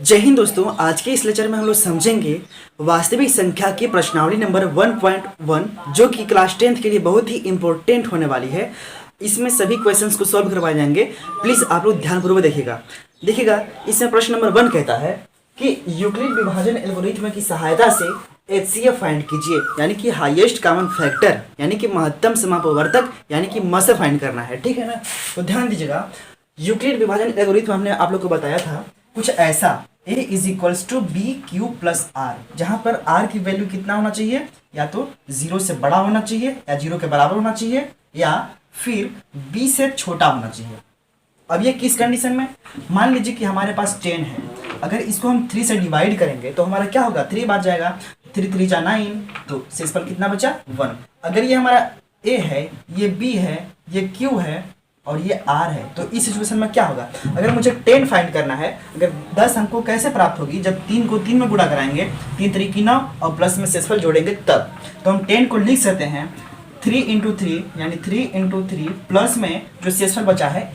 जय हिंद दोस्तों। आज के इस लेक्चर में हम लोग समझेंगे वास्तविक संख्या की प्रश्नावली नंबर 1.1 जो कि क्लास 10th के लिए बहुत ही इंपॉर्टेंट होने वाली है। इसमें सभी क्वेश्चंस को सॉल्व करवाए जाएंगे। प्लीज़ आप लोग ध्यानपूर्वक देखिएगा। इसमें प्रश्न नंबर 1 कहता है कि यूक्लिड विभाजन एल्गोरिथ्म की सहायता से HCF फाइंड कीजिए, यानी कि हाईएस्ट कॉमन फैक्टर, यानी कि महत्तम समापवर्तक, यानी कि मस फाइंड करना है। ठीक है ना। तो ध्यान दीजिएगा, यूक्लिड विभाजन एल्गोरिथ्म हमने आप लोग को बताया था कुछ ऐसा, a is equals to b q plus r, जहां पर r की वैल्यू कितना होना चाहिए, या तो 0 से बड़ा होना चाहिए या 0 के बराबर होना चाहिए, या फिर b से छोटा होना चाहिए। अब ये किस कंडीशन में, मान लीजिए कि हमारे पास 10 है, अगर इसको हम 3 से डिवाइड करेंगे तो हमारा क्या होगा, 3 बार जाएगा, 3 3 जा 9, तो शेषफल कितना बचा 1। अगर ये हमारा a है, ये b है, ये q है और ये r है, तो इस सिचुएशन में क्या होगा, अगर मुझे 10 फाइंड करना है, अगर 10 हमको कैसे प्राप्त होगी, जब 3 को 3 में गुणा कराएंगे, 3 3 की 9 और प्लस में शेषफल जोड़ेंगे तब। तो हम 10 को लिख सकते हैं 3 × 3 यानी 3 × 3 प्लस में जो शेषफल बचा है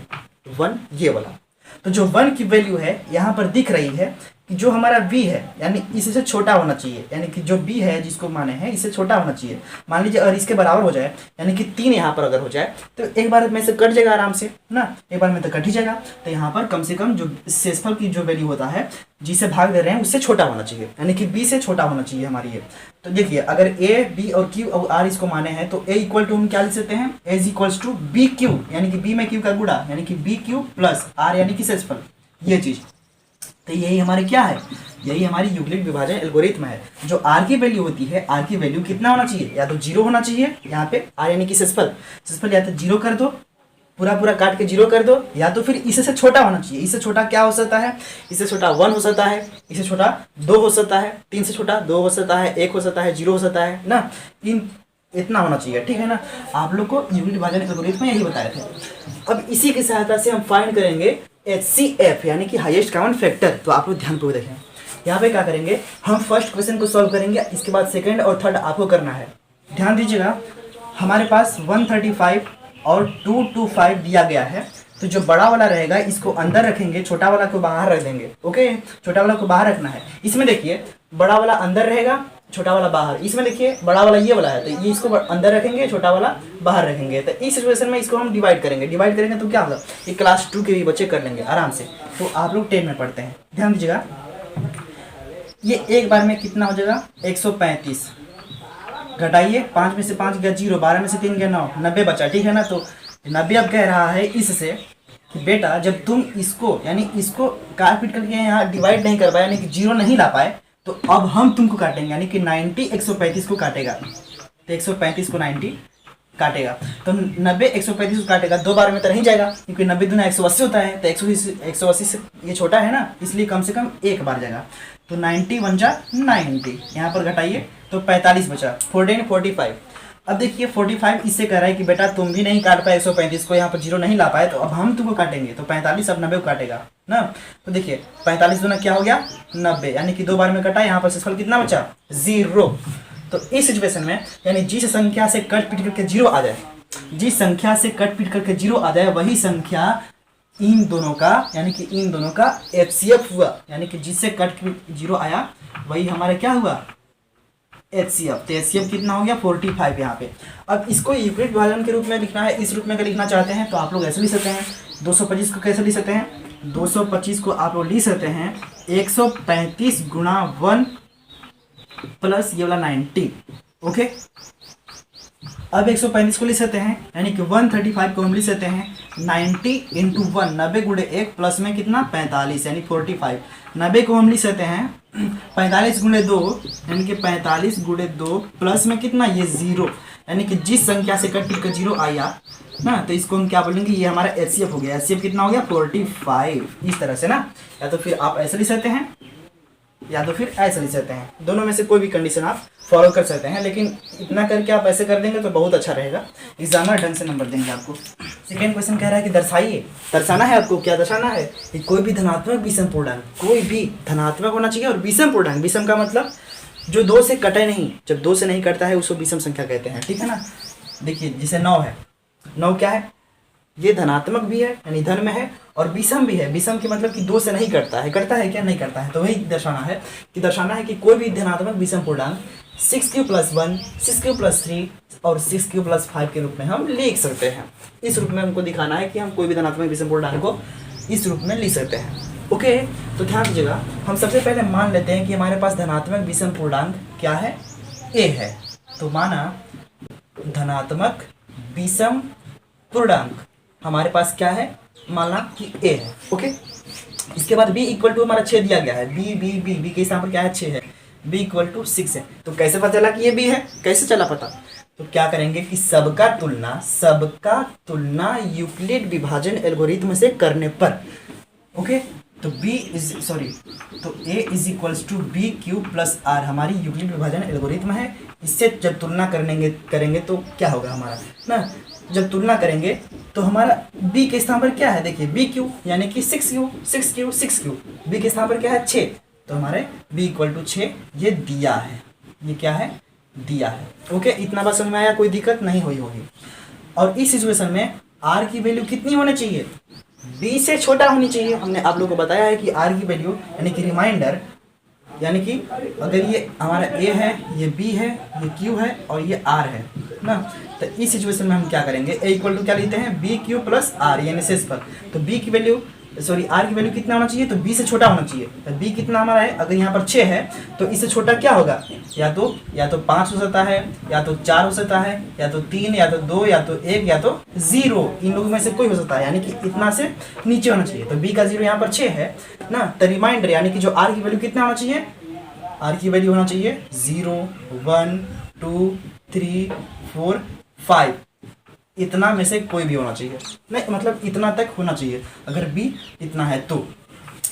1, ये वाला। तो जो 1 की वैल्यू है यहाँ पर दिख रही है कि जो हमारा v है यानी इससे छोटा होना चाहिए, यानी कि जो b है जिसको माने हैं इससे छोटा होना चाहिए। मान लीजिए अगर इसके बराबर हो जाए, यानी कि 3 यहाँ पर अगर हो जाए तो एक बार में से कट जाएगा आराम से ना, एक बार में तो कट ही जाएगा। तो यहाँ पर कम से कम जो शेषफल की जो वैल्यू होता है जिसे भाग दे रहे हैं उससे छोटा होना चाहिए, यानी कि b से छोटा होना चाहिए हमारी ये। तो देखिए अगर a b और q और r इसको माने हैं तो a इक्वल टू हम क्या लिख सकते हैं, a is equals to b q, यानी कि b में q का गुणा, यानी कि बी क्यू प्लस r यानी कि शेषफल, ये चीज। तो यही हमारे क्या है, यही हमारी यूक्लिड विभाजन एल्गोरिथ्म है। जो r की वैल्यू होती है, r की वैल्यू कितना होना चाहिए, या तो 0 होना चाहिए, यहाँ पे r यानी कि शेषफल या तो 0 कर दो, पूरा काट के 0 कर दो, या तो फिर इससे छोटा होना चाहिए। इससे छोटा क्या हो सकता है, इससे छोटा 1 हो सकता है, इससे छोटा 2 हो सकता है, 3 से छोटा 2 हो सकता है, 1 हो सकता है, 0 हो सकता है ना, इतना होना चाहिए। ठीक है ना। आप लोग को यूक्लिड विभाजन एल्गोरिथम में यही बताए थे। अब इसी की सहायता से हम फाइंड करेंगे HCF यानी कि हाईएस्ट कॉमन फैक्टर। तो आप लोग ध्यानपूर्वक देखें, यहाँ पे क्या करेंगे, हम फर्स्ट क्वेश्चन को सॉल्व करेंगे, इसके बाद सेकंड और थर्ड आपको करना है। ध्यान दीजिएगा, हमारे पास 135 और 225 दिया गया है, तो जो बड़ा वाला रहेगा इसको अंदर रखेंगे, छोटा वाला को बाहर रख देंगे। ओके, छोटा वाला को बाहर रखना है। इसमें देखिए बड़ा वाला अंदर रहेगा, छोटा वाला बाहर। इसमें देखिए बड़ा वाला ये वाला है, तो ये इसको अंदर रखेंगे, छोटा वाला बाहर रखेंगे। तो इस सिचुएशन में इसको हम डिवाइड करेंगे तो क्या होगा, ये क्लास 2 के भी बच्चे कर लेंगे आराम से। तो आप लोग 10 में पढ़ते हैं, ध्यान दीजिएगा, ये एक बार में कितना हो जाएगा 135, घटाइए 5 में से 5 गया 0, 12 में से 3 गया 9, 90 बचा। ठीक है ना। तो 90 अब कह रहा है इससे कि बेटा जब तुम इसको यानी इसको काट पीट करके यहाँ डिवाइड नहीं कर पाए, यानी कि 0 नहीं ला पाए, तो अब हम तुमको काटेंगे, यानी कि 90 135 को काटेगा। तो 135 को 90 काटेगा, तो 90 135 को काटेगा, 2 बार में तो नहीं जाएगा, क्योंकि 90 दूना 180 होता है, तो 180 से ये छोटा है ना, इसलिए कम से कम एक बार जाएगा। तो 90 1 जा 90, यहाँ पर घटाइए तो 45 बचा, 14 45। अब देखिए 45 इससे कह रहा है कि बेटा तुम भी नहीं काट पाए 135 को, यहाँ पर 0 नहीं ला पाए, तो अब हम तुमको काटेंगे। तो 45 अब 90 को काटेगा ना। तो देखिए 45 दूना क्या हो गया 90, यानी कि 2 बार में कटा, यहाँ पर शेषफल कितना बचा 0। तो इस सिचुएशन में यानी जिस संख्या से कट पीट करके 0 आ जाए, जिस संख्या से कट पीट करके 0 आ जाए, वही संख्या इन दोनों का यानी कि इन दोनों का HCF हुआ, यानी कि जिससे कट पीट 0 आया वही हमारा क्या हुआ HCF। तो HCF कितना हो गया 45 यहाँ पे। अब इसको यूक्लिड विभाजन के रूप में लिखना है, इस रूप में अगर लिखना चाहते हैं तो आप लोग ऐसे लिख सकते हैं। 225 को कैसे लिख सकते हैं, 225 को आप लोग लिख सकते हैं 135 गुणा 1 प्लस ये वाला 90। ओके, अब 135 को लिख सकते हैं, यानी कि 135 को हम लिख सकते हैं 90 × 1, 90 गुणे 1 प्लस में कितना 45, यानी 45। 90 को हम लिख सकते हैं 45 गुणे 2, यानी कि 45 गुणे 2 प्लस में कितना ये 0, यानी कि जिस संख्या से कट कर 0 आया ना, तो इसको हम क्या बोलेंगे, ये हमारा HCF हो गया। HCF कितना हो गया 45, इस तरह से ना। या तो फिर आप ऐसे लिख सकते हैं या तो फिर ऐसे लिख सकते हैं, दोनों में से कोई भी कंडीशन आप फॉलो कर सकते हैं, लेकिन इतना करके आप ऐसे कर देंगे तो बहुत अच्छा रहेगा, एग्जामिनर ढंग से नंबर देंगे आपको। सेकेंड क्वेश्चन कह रहा है कि दर्शाइए, दर्शाना है आपको, क्या दर्शाना है कि कोई भी धनात्मक विषम पूर्णांक, कोई भी धनात्मक होना चाहिए और विषम पूर्णांक। विषम का मतलब जो 2 से कटे नहीं, जब 2 से नहीं कटता है उसको विषम संख्या कहते हैं। ठीक है ना। देखिए जैसे 9 है, 9 क्या है ये धनात्मक भी है यानी धन में है, और विषम भी है। विषम की मतलब कि 2 से नहीं करता है, करता है क्या, नहीं करता है। तो वही दर्शाना है कि कोई भी धनात्मक विषम पूर्णांक 6q + 1, 6q + 3 और 6q + 5 के रूप में हम लिख सकते हैं। इस रूप में हमको दिखाना है कि हम कोई भी धनात्मक विषम पूर्णांक को इस रूप में लिख सकते हैं। ओके, तो ध्यान दीजिएगा, हम सबसे पहले मान लेते हैं कि हमारे पास धनात्मक विषम पूर्णांक क्या है, a है। तो माना धनात्मक विषम पूर्णांक हमारे पास क्या है, माना कि a है। ओके, इसके बाद b = हमारा 6 दिया गया है। b के स्थान पर क्या है, 6 है। b = 6 है। तो कैसे पता चला कि ये b है, कैसे चला पता? तो क्या करेंगे कि सबका तुलना यूक्लिड विभाजन एल्गोरिथम से करने पर। ओके, तो a = bq + r हमारी यूक्लिड विभाजन एल्गोरिथम है। इससे जब तुलना करेंगे तो क्या होगा हमारा ना, जब तुलना करेंगे तो हमारा b के स्थान पर क्या है, देखिए bq यानी कि 6q b के स्थान पर क्या है, 6। तो हमारे b = 6 ये दिया है, ये क्या है, दिया है। ओके, इतना बात समझ में आया, कोई दिक्कत नहीं हुई होगी। और इस सिचुएशन में r की वैल्यू कितनी होनी चाहिए, b से छोटा होनी चाहिए। हमने आप लोगों को बताया है कि r की वैल्यू यानी कि रिमाइंडर, यानी कि अगर ये हमारा a है, ये b है, ये q है और ये r है ना, तो इस सिचुएशन में हम क्या करेंगे, a = क्या लेते हैं, bq + r यानी शेषफल। तो r की वैल्यू कितना होना चाहिए, तो b से छोटा होना चाहिए। तो b कितना हमारा है, अगर यहाँ पर 6 है तो इससे छोटा क्या होगा, या तो 5 हो सकता है, या तो 4 हो सकता है, या तो 3, या तो 2, या तो 1, या तो 0, इन लोगों में से कोई हो सकता है, यानी कि इतना से नीचे होना चाहिए। तो b का 0 यहाँ पर 6 है ना, तो रिमाइंडर यानी कि जो r की वैल्यू कितना होना चाहिए, r की वैल्यू होना चाहिए 0, 1, 2, 3, 4, 5, इतना में से कोई भी होना चाहिए, नहीं मतलब इतना तक होना चाहिए अगर b इतना है तो।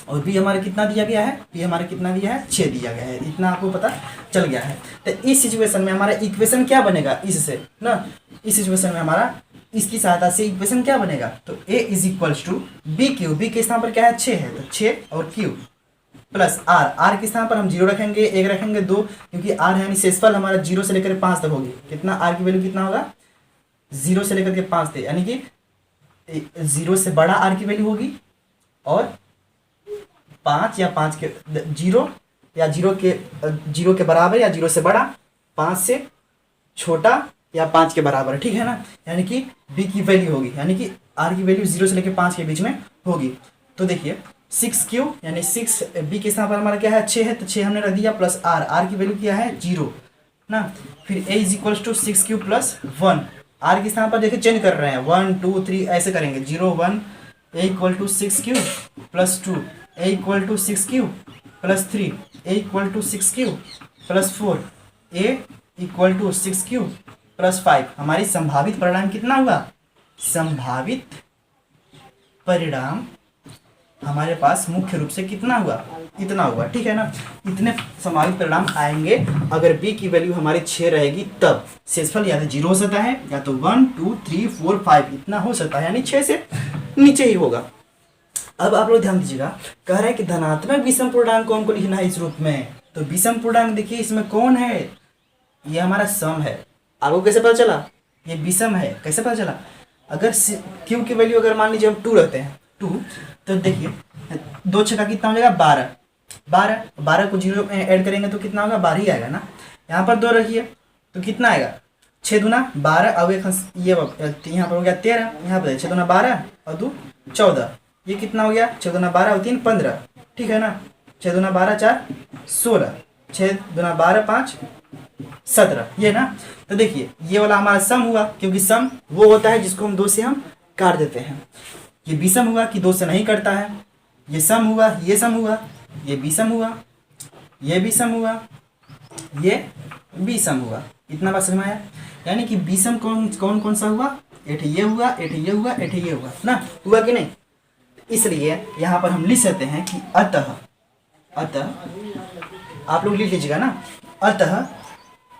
और b हमारे कितना दिया गया है, b हमारे कितना दिया है, 6 दिया गया है, इतना आपको पता चल गया है। तो इस सिचुएशन में हमारा इक्वेशन क्या बनेगा, इससे ना, इस सिचुएशन में हमारा इसकी सहायता से इक्वेशन क्या बनेगा, तो a = bq, b के स्थान पर क्या है, 6 है, तो 6 और q + r के स्थान पर हम 0 रखेंगे, 1 रखेंगे, 2, क्योंकि r है यानी शेषफल हमारा 0 से लेकर 5 तक होगी। कितना r की वैल्यू कितना होगा, 0 से लेकर के 5 तक, यानी कि 0 से बड़ा r की वैल्यू होगी, और 5 या 5 के 0 या 0 के बराबर या 0 से बड़ा, 5 से छोटा या 5 के बराबर, ठीक है ना, यानी कि b की वैल्यू होगी, यानी कि r की वैल्यू 0 से लेकर 5 के बीच में होगी। तो देखिए 6q यानी 6, b के स्थान पर हमारा क्या है, 6 है, तो 6 हमने रख दिया, प्लस r की वैल्यू क्या है, 0 ना। फिर a = 6q + 1, r के स्थान पर देखिए चेंज कर रहे हैं, 1, 2, 3 ऐसे करेंगे, 0, 1, a = 6q + 2, a = 6q + 3, a = 6q + 4, a = 6q + 5। हमारी संभावित परिणाम कितना हुआ, संभावित परिणाम हमारे पास मुख्य रूप से कितना हुआ, इतना हुआ, ठीक है ना। इतने संभावित परिणाम आएंगे अगर b की वैल्यू हमारी 6 रहेगी, तब शेषफल या तो 0 हो सकता है, या तो 1, 2, 3, 4, 5 इतना हो सकता है, यानी 6 से नीचे ही होगा। अब आप लोग ध्यान दीजिएगा, कह रहे हैं कि धनात्मक विषम पूर्णांक कौन को लिखना है इस रूप में। तो विषम पूर्णांक देखिए इसमें कौन है, ये हमारा सम है। आपको कैसे पता चला, ये विषम है, कैसे पता चला, अगर q की वैल्यू अगर मान लीजिए हम 2 रखते हैं, 2, तो देखिए 2 छक्का कितना हो जाएगा, 12 को 0 में ऐड करेंगे तो कितना होगा, 12 ही आएगा ना। यहाँ पर 2 रखिए तो कितना आएगा, 6 दूना 12, अब एक ये यहाँ पर हो गया 13, यहाँ पर 6 दूना 12 और 2 14, ये कितना हो गया, 6 दूना 12 और 3 15, ठीक है ना। 6 दूना 12 4 16, 6 दूना 12 5 17, ये ना। तो देखिए ये वाला हमारा सम हुआ, क्योंकि सम वो होता है जिसको हम 2 से हम काट देते हैं। ये विषम हुआ कि 2 से नहीं करता है, ये सम हुआ, ये सम हुआ, ये विषम हुआ, ये विषम हुआ, ये विषम हुआ। इतना बात समझ में आया, यानी कि विषम कौन सा हुआ, एक ये हुआ, एक ये हुआ, एक ये हुआ ना, हुआ कि नहीं। इसलिए यहाँ पर हम लिख सकते हैं कि अतः आप लोग लिख लीजिएगा ना, अतः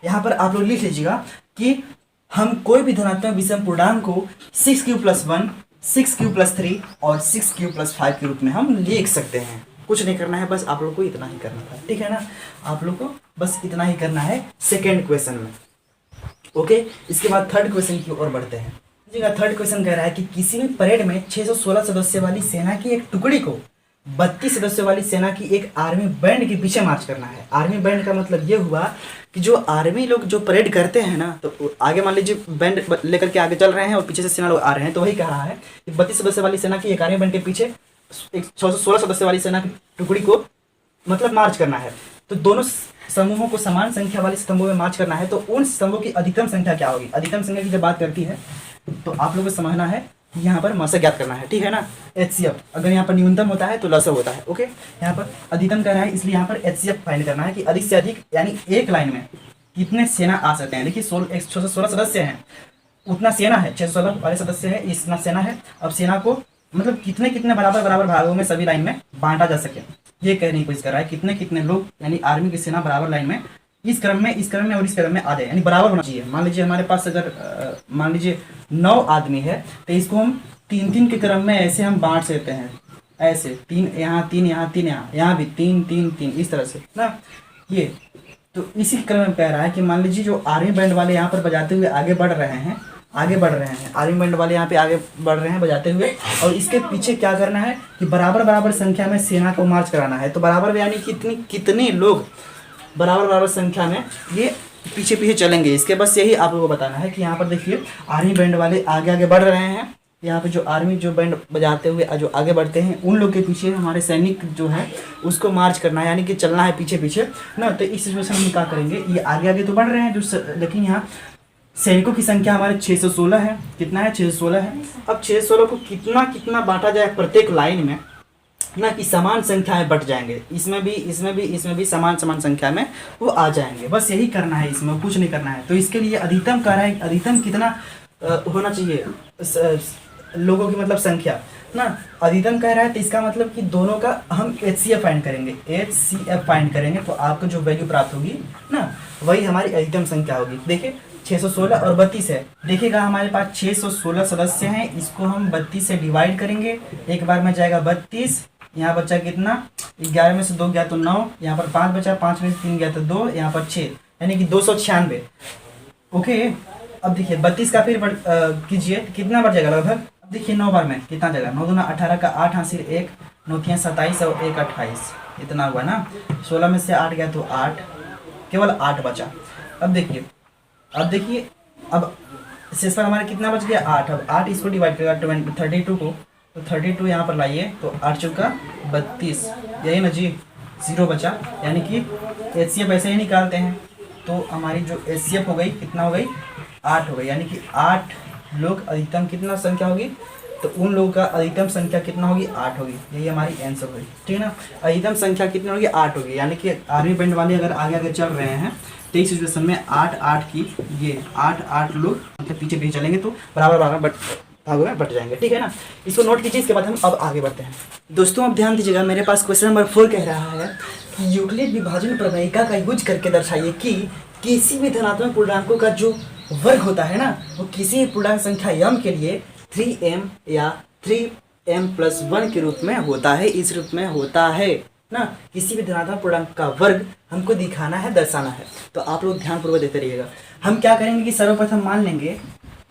यहाँ पर आप लोग लिख लीजिएगा कि हम कोई भी धनात्मक विषम पूर्णांक को 6q + 1, 6q + 3 और 6q + 5 के रूप में हम लिख सकते हैं। कुछ नहीं करना है, बस आप लोग को इतना ही करना था, ठीक है ना। आप लोग को बस इतना ही करना है सेकेंड क्वेश्चन में। ओके, इसके बाद थर्ड क्वेश्चन की ओर बढ़ते हैं। थर्ड क्वेश्चन कह रहा है कि किसी भी परेड में 616 सदस्य वाली सेना की एक टुकड़ी को 32 सदस्यों वाली सेना की एक आर्मी बैंड के पीछे मार्च करना है। आर्मी बैंड का मतलब ये हुआ कि जो आर्मी लोग जो परेड करते हैं ना, तो आगे मान लीजिए बैंड लेकर के आगे चल रहे हैं और पीछे से सेना लोग आ रहे हैं, तो वही कह रहा है कि 32 सदस्य वाली सेना की एक आर्मी बैंड के पीछे एक 616 सदस्य वाली सेना की टुकड़ी को मतलब मार्च करना है। तो दोनों समूहों को समान संख्या वाले स्तंभों में मार्च करना है। तो उन स्तंभों की अधिकतम संख्या क्या होगी? अधिकतम संख्या की जब बात करती है तो आप लोगों को समझना है यहाँ पर मसा ज्ञात करना है, ठीक है ना। HCF अगर यहाँ पर न्यूनतम होता है तो लसव होता है, ओके। यहाँ पर अधिकतम कर रहा है इसलिए यहाँ पर HCF फाइंड करना है कि अधिक से अधिक यानी एक लाइन में कितने सेना आ सकते हैं। देखिए 616 सदस्य हैं, उतना सेना है, 616 वाले सदस्य है, इतना सेना है। अब सेना को मतलब कितने कितने बराबर भागों में सभी लाइन में बांटा जा सके, ये कहने की कोशिश कर रहा है। कितने कितने लोग यानी आर्मी की सेना बराबर लाइन में इस क्रम में और इस क्रम में आ जाए, यानी बराबर होना चाहिए। मान लीजिए हमारे पास अगर मान लीजिए 9 आदमी है तो इसको हम 3-3 के क्रम में ऐसे हम बांट सकते हैं, ऐसे 3 यहाँ 3 यहाँ 3 यहाँ भी 3-3-3 इस तरह से ना। ये तो इसी क्रम में कह रहा है कि मान लीजिए जो आर्मी बैंड वाले यहाँ पर बजाते हुए आगे बढ़ रहे हैं, आर्मी बैंड वाले यहाँ पे आगे बढ़ रहे हैं बजाते हुए, और इसके पीछे क्या करना है कि बराबर संख्या में सेना को मार्च कराना है। तो बराबर यानी कितने लोग बराबर संख्या में ये पीछे चलेंगे, इसके बस यही आप लोगों को बताना है कि यहाँ पर देखिए आर्मी बैंड वाले आगे बढ़ रहे हैं। यहाँ पे जो आर्मी जो बैंड बजाते हुए जो आगे बढ़ते हैं उन लोग के पीछे हमारे सैनिक जो है उसको मार्च करना है, यानी कि चलना है पीछे ना। तो इस सिचुएशन में क्या करेंगे, ये आगे तो बढ़ रहे हैं लेकिन यहाँ सैनिकों की संख्या हमारे 616 है। कितना है? 616 है। अब 616 को कितना बांटा जाए प्रत्येक लाइन में ना कि समान संख्याएं बट जाएंगे, इसमें भी समान संख्या में वो आ जाएंगे। बस यही करना है, इसमें कुछ नहीं करना है। तो इसके लिए अधिकतम कह रहा है, अधिकतम कितना होना चाहिए लोगों की मतलब संख्या ना, अधिकतम कह रहा है। तो इसका मतलब कि दोनों का हम HCF फाइंड करेंगे, HCF फाइंड करेंगे तो आपको जो वैल्यू प्राप्त होगी ना वही हमारी अधिकतम संख्या होगी। देखिए 616 और 32 है, देखिएगा हमारे पास 616 सदस्य हैं, इसको हम 32 से डिवाइड करेंगे, एक बार में जाएगा 32, यहाँ बचा कितना 11 में से 2 गया तो 9, यहाँ पर 5 बचा, 5 में से 3 गया तो 2, यहाँ पर 6 यानी कि 296। ओके, अब देखिए 32 का फिर कीजिए कितना बढ़ जाएगा लगभग। अब देखिए 9 बार में कितना जाएगा, 9 दूना 18 का 8 हासिल 1, 9 तियां 27 और 1 28, इतना हुआ ना। 16 में से 8 गया तो 8, केवल 8 बचा। अब देखिए अब शेष पर हमारे कितना बच गया 8। अब 8 इसको डिवाइड करेगा 32 को, तो 32 यहाँ पर लाइए तो 8 चौका 32, यही ना जी, 0 बचा। यानी कि HCF ऐसे ही निकालते हैं तो हमारी जो HCF हो गई कितना हो गई 8 हो गई, यानी कि 8 लोग अधिकतम कितना संख्या होगी, तो उन लोगों का अधिकतम संख्या कितना होगी 8 होगी, यही हमारी आंसर होगी, ठीक है ना। अधिकतम संख्या कितनी होगी 8 होगी, यानी कि आर्मी बैंड वाले अगर आगे चल रहे हैं तो इस सिचुएशन में 8 की ये 8 लोग मतलब पीछे चलेंगे तो बराबर भागों में बट जाएंगे, ठीक है ना। इसको नोट कीजिए, इसके बाद हम अब आगे बढ़ते हैं। दोस्तों अब ध्यान दीजिएगा, मेरे पास क्वेश्चन नंबर 4 कह रहा है कि यूक्लिड विभाजन प्रमेयिका का यूज करके दर्शाइए कि किसी भी धनात्मक पूर्णांकों का जो वर्ग होता है ना वो किसी भी पूर्णांक संख्या m के लिए 3m या 3m+1 के रूप में होता है, इस रूप में होता है ना। किसी भी धनात्मक पूर्णांक का वर्ग हमको दिखाना है, दर्शाना है। तो आप लोग ध्यानपूर्वक देते रहिएगा। हम क्या करेंगे कि सर्वप्रथम मान लेंगे,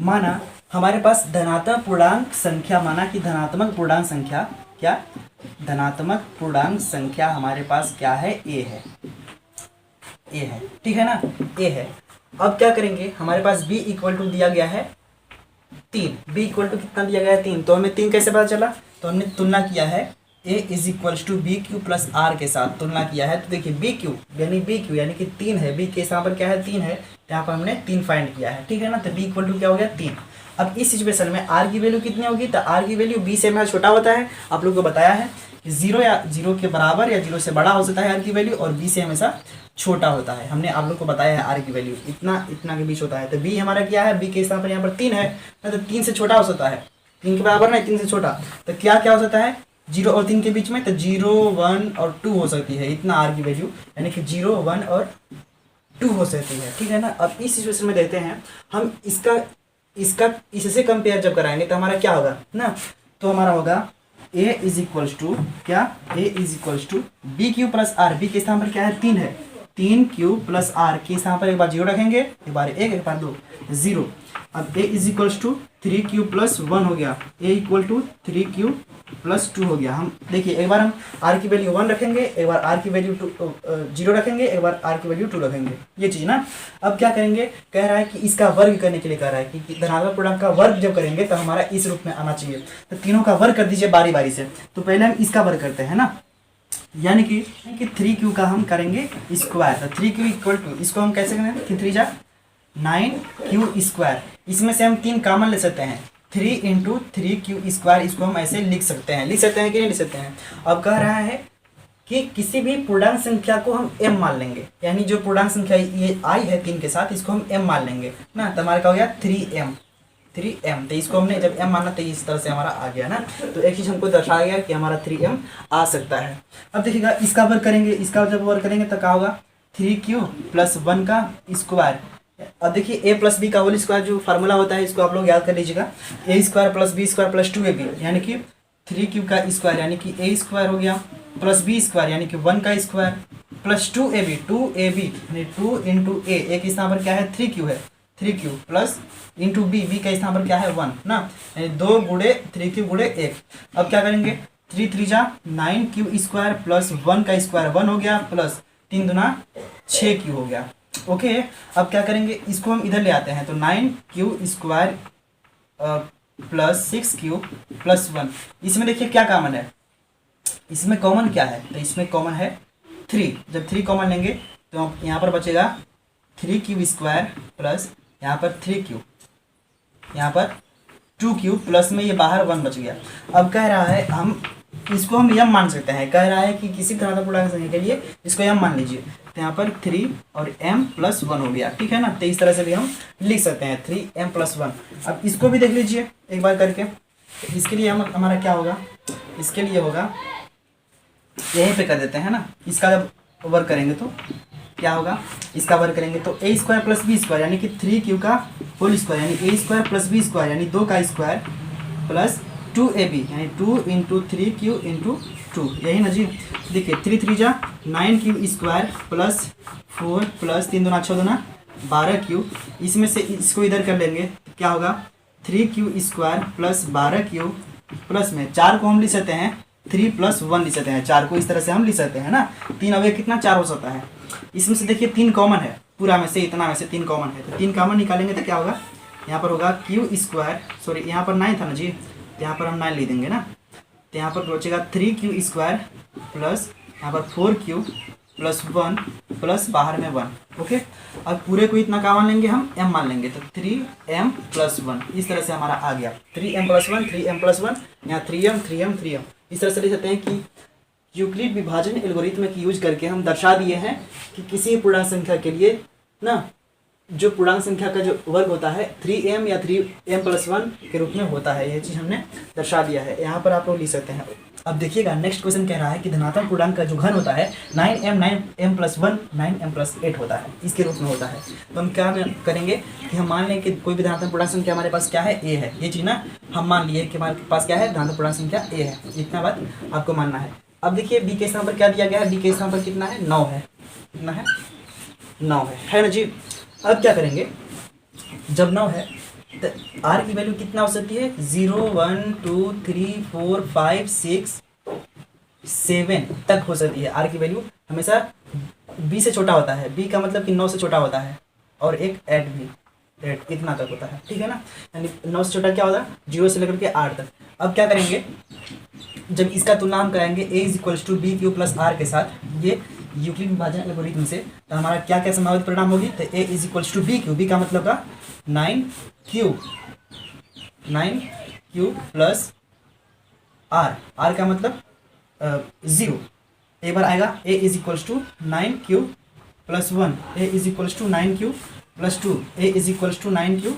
माना हमारे पास धनात्मक पूर्णांक संख्या, माना कि धनात्मक पूर्णांक संख्या क्या, धनात्मक पूर्णांक संख्या हमारे पास क्या है, a है, ठीक है ना, a है। अब क्या करेंगे, हमारे पास b इक्वल टू दिया गया है 3, b इक्वल टू कितना दिया गया है 3, तो हमें 3 कैसे पता चला, तो हमने तुलना किया है a is equal to b q plus r के साथ तुलना किया है। तो देखिए बी क्यू यानी कि 3 है, बी के यहाँ पर क्या है 3 है, यहाँ पर हमने 3 फाइंड किया है, ठीक है ना। तो बी इक्वल टू क्या हो गया 3। अब इस सिचुएशन में आर की वैल्यू कितनी होगी, तो आर की वैल्यू बी से हमारा छोटा होता है। आप लोगों को बताया है कि 0 या 0 के बराबर या 0 से बड़ा हो सकता है आर की वैल्यू, और बी से हमेशा छोटा होता है। हमने आप लोग को बताया है आर की वैल्यू इतना के बीच होता है। तो बी हमारा क्या है, बी के स्थान पर यहाँ पर 3 है, तो 3 से छोटा हो सकता है, 3 के बराबर नहीं, 3 से छोटा। तो क्या हो सकता है 0 और 3 के बीच में, तो 0, 1 और 2 हो सकती है, इतना आर की वैल्यू, यानी कि 0, 1 और 2 हो सकती है, ठीक है ना। अब इस सिचुएशन में देखते हैं हम इससे कंपेयर जब कराएंगे तो हमारा क्या होगा ना, तो हमारा होगा a इज इक्वल्स टू क्या, a is equals to b q plus r, b के स्थान पर क्या है 3 है, 3 क्यू प्लस आर के स्थान पर एक बार 0 रखेंगे, एक बार 1, एक बार 2, 0। अब A is equals to 3q plus 1 हो गया, ए इक्वल टू 3q प्लस 2 हो गया। हम देखिए एक बार हम r की वैल्यू 1 रखेंगे, एक बार r की वैल्यू 0 रखेंगे, एक बार r की वैल्यू 2 रखेंगे, ये चीज़ ना। अब क्या करेंगे, कह रहा है कि इसका वर्ग करने के लिए कह रहा है कि धनात्मक पूर्णांक का वर्ग जब करेंगे तो हमारा इस रूप में आना चाहिए। तो तीनों का वर्ग कर दीजिए बारी बारी से। तो पहले हम इसका वर्ग करते हैं ना, यानी कि 3q का हम करेंगे स्क्वायर। तो 3q इक्वल टू, इसको हम कैसे करेंगे, 3 जा 9q स्क्वायर। इसमें से हम 3 कॉमन ले सकते हैं, 3 इंटू 3q स्क्वायर, इसको हम ऐसे लिख सकते हैं कि नहीं लिख सकते हैं। अब कह रहा है कि किसी भी पूर्णांक संख्या को हम m मान लेंगे, यानी जो पूर्णांक संख्या ये आई है 3 के साथ, इसको हम m मान लेंगे ना। तो हमारा क्या हो गया 3m। तो इसको हमने जब m माना तो इस तरह से हमारा आ गया ना। तो एक चीज़ हमको दर्शाया गया कि हमारा 3m आ सकता है। अब देखिएगा इसका वर्ग करेंगे, इसका जब वर्ग करेंगे तो क्या होगा 3q प्लस 1 का स्क्वायर। अब देखिए a प्लस बी का होल स्क्वायर जो फार्मूला होता है, इसको आप लोग याद कर लीजिएगा, a square plus b square plus 2ab, यानी कि 3q का स्क्वायर यानी कि a स्क्वायर हो गया, प्लस बी स्क्वायर यानी कि 1 का स्क्वायर, प्लस 2ab यानी 2 इंटू a के स्थान पर क्या है 3q है, 3q प्लस इंटू b का स्थान पर क्या है 1 ना, यानी 2 गुणे 3q गुणे 1। अब क्या करेंगे 3 3 जा 9q स्क्वायर प्लस 1 का स्क्वायर 1 हो गया, प्लस 3 दूना 6q हो गया। ओके अब क्या करेंगे, इसको हम इधर ले आते हैं। तो 9q square plus 6q plus 1, इसमें देखिए क्या कॉमन है, इसमें कॉमन क्या है, तो इसमें कॉमन है 3। जब 3 कॉमन लेंगे तो यहाँ पर बचेगा 3q स्क्वायर प्लस यहाँ पर 3q, यहाँ पर 2q प्लस में ये बाहर 1 बच गया। अब कह रहा है हम इसको हम यम मान सकते हैं, कह रहा है कि किसी तरह का पूर्णांक संख्या के लिए इसको यम मान लीजिए। तो यहाँ पर 3 और m प्लस 1 हो गया, ठीक है ना। तो इस तरह से भी हम लिख सकते हैं 3m प्लस 1। अब इसको भी देख लीजिए एक बार करके। तो इसके लिए हमारा क्या होगा, इसके लिए होगा यहीं पे कर देते हैं ना। इसका जब वर्क करेंगे तो क्या होगा, इसका वर्क करेंगे तो a square plus b square यानी कि 3q का होल स्क्वायर यानी a square plus b square यानी 2 का स्क्वायर प्लस 2ab यानी 2 इंटू 3q इंटू 2, यही ना जी। देखिए 3 3 जा 9q स्क्वायर प्लस 4 प्लस 3 दूना 6 दूना 12q, इसमें से इसको इधर कर लेंगे क्या होगा 3q square plus 12q plus में 4 को हम लिख सकते हैं 3 प्लस 1 लिख सकते हैं, 4 को इस तरह से हम लिख सकते हैं ना। 3 अवयव कितना 4 हो सकता है। इसमें से देखिए 3 कॉमन है, पूरा में से इतना में से 3 कॉमन है, तो 3 कॉमन निकालेंगे तो क्या होगा, यहाँ पर होगा q स्क्वायर, सॉरी यहाँ पर 9 था ना जी, यहाँ पर हम 9 लिख देंगे ना। तो यहाँ पर बचेगा 3q स्क्वायर प्लस यहाँ पर 4q प्लस 1 प्लस बाहर में 1। ओके अब पूरे को इतना का मान लेंगे हम m मान लेंगे, तो 3m प्लस 1 इस तरह से हमारा आ गया 3m प्लस 1 3m प्लस 1, यहाँ 3m इस तरह से लिख सकते हैं कि यूक्लिड विभाजन एल्गोरिथम की यूज करके हम दर्शा दिए हैं कि किसी पूर्णांक संख्या के लिए ना जो पूर्णांक संख्या का जो वर्ग होता है 3m या 3m प्लस 1 के रूप में होता है। यह चीज़ हमने दर्शा दिया है, यहाँ पर आप लोग लिख सकते हैं। अब देखिएगा नेक्स्ट क्वेश्चन कह रहा है कि धनात्मक पूर्णांक का जो घन होता है 9m प्लस 1 9m प्लस 8 होता है, इसके रूप में होता है। तो हम क्या करेंगे कि हम मान लें कि कोई भी धनात्मक पूर्णांक संख्या हमारे पास क्या है a है, ये चीज़ ना हम मान लिए कि हमारे पास क्या है धनात्मक पूर्णांक संख्या a है, इतना बात आपको मानना है। अब देखिए b के स्थान पर क्या दिया गया है, b के स्थान पर कितना है 9 है, कितना है 9 है ना जी। अब क्या करेंगे, जब 9 है तो r की वैल्यू कितना हो सकती है 0 1 2 3 4 5 6 7 तक हो सकती है। r की वैल्यू हमेशा b से छोटा होता है, b का मतलब कि 9 से छोटा होता है, और एक 8 भी 8 इतना तक होता है, ठीक है ना। यानी 9 से छोटा क्या होता है 0 से लेकर के 8 तक। अब क्या करेंगे, जब इसका तुलना हम कराएंगे a is equals to b q plus r के साथ, ये यूक्लिड विभाजन एल्गोरिथम से, तो हमारा क्या क्या संभावित परिणाम होगी, तो a is equals to b q, b का मतलब का 9q प्लस आर, आर का मतलब 0। एक बार आएगा a is equals to 9q plus 1, a is equals to 9q plus 2, a is equals to 9q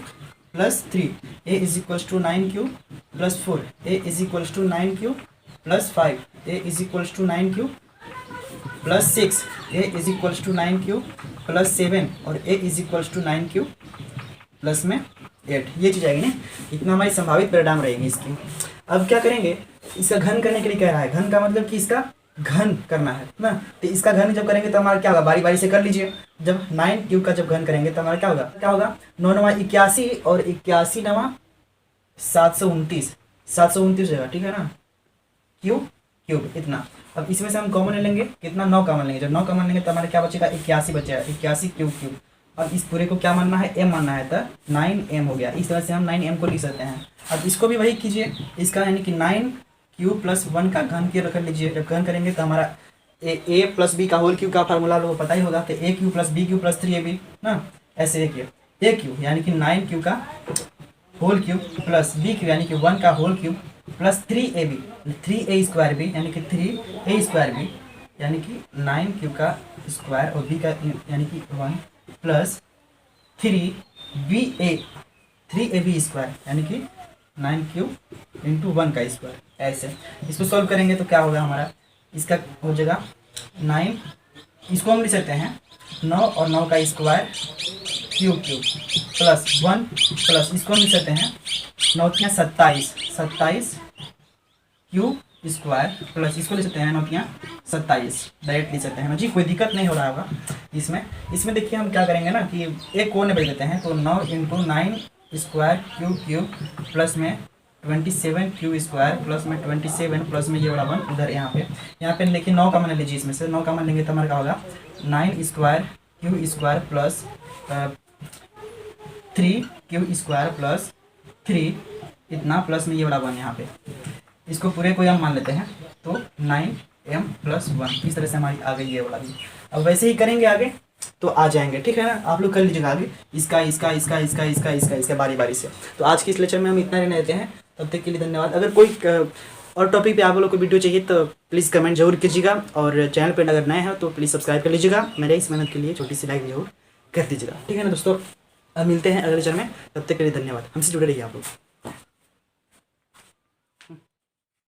plus 3, a is equals to 9q plus 4, a is equals to 9q plus 5, a is equals to 9q plus 6, a is equals to 9q plus 7 और a is equals to 9q plus में 8। ये चीज़ आएगी ना, इतना हमारी संभावित परिणाम रहेगी इसकी। अब क्या करेंगे, इसका घन करने के लिए कह रहा है, घन का मतलब कि इसका घन करना है ना। तो इसका घन जब करेंगे तो हमारा क्या होगा, बारी बारी से कर लीजिए। जब 9 क्यूब का जब घन करेंगे तो हमारा क्या होगा 9 नवा 81 और 81 नवा 729, 729 होगा, ठीक है ना। क्यूब इतना। अब इसमें से हम कॉमन ले लेंगे, कितना 9 कॉमन लेंगे। जब 9 कॉमन लेंगे तो हमारा क्या बचेगा 81 बचेगा, 81 क्यूब। अब इस पूरे को क्या मानना है, m मानना है, तो 9m हो गया। इस तरह से हम 9m को लिख सकते हैं। अब इसको भी वही कीजिए, इसका यानी कि 9 क्यूब प्लस 1 का घन के रख लीजिए। जब घन करेंगे तो हमारा a प्लस बी का होल क्यूब का फार्मूला लोगों को पता ही होगा, तो a cube plus b cube plus 3ab ना। ऐसे a क्यूब यानी कि 9 क्यूब का whole cube plus b cube यानी कि 1 का whole cube plus 3ab, 3a square b यानी कि 3a स्क्वायर b यानी कि 9 क्यूब का स्क्वायर और b का यानी कि 1 प्लस 3ab स्क्वायर यानी कि 9 क्यूब इंटू 1 का स्क्वायर। ऐसे इसको सॉल्व करेंगे तो क्या होगा हमारा, इसका हो जाएगा 9, इसको हम लिख सकते हैं 9 और 9 का स्क्वायर क्यूब प्लस 1 प्लस इसको हम लिख सकते हैं 9 तियाँ 27 क्यूब स्क्वायर प्लस इसको लिख सकते हैं 9 तियाँ 27 डायरेक्ट लिख सकते हैं ना जी, कोई दिक्कत नहीं हो रहा होगा इसमें देखिए हम क्या करेंगे ना कि एक कोने बदल देते हैं। तो 9 इंटू 9 स्क्वायर क्यूब प्लस में 27 क्यूब स्क्वायर प्लस में 27 प्लस में ये वाला 1 उधर यहाँ पे देखिए 9 का मान लीजिए। इसमें से 9 का मान लेंगे तो हमारा क्या होगा 9 square cube square plus 3 cube square plus 3 इतना प्लस में ये वाला 1 यहाँ पे। इसको पूरे को हम मान लेते हैं तो 9m प्लस 1 इस तरह से हमारी आ गई ये वाला भी। अब वैसे ही करेंगे आगे तो आ जाएंगे, ठीक है ना। आप लोग कर लीजिएगा आगे इसका बारी बारी से। तो आज की इस लेक्चर में हम इतना रहने देते हैं, तब तक के लिए धन्यवाद। अगर कोई और टॉपिक पे आप लोग को वीडियो चाहिए तो प्लीज़ कमेंट जरूर कीजिएगा, और चैनल पर अगर नए हैं तो प्लीज़ सब्सक्राइब कर लीजिएगा। मेरे इस मेहनत के लिए छोटी सी लाइक जरूर कर दीजिएगा, ठीक है ना दोस्तों। अब मिलते हैं अगले लेक्चर में, तब तक के लिए धन्यवाद। हमसे जुड़े रहिए आप लोग।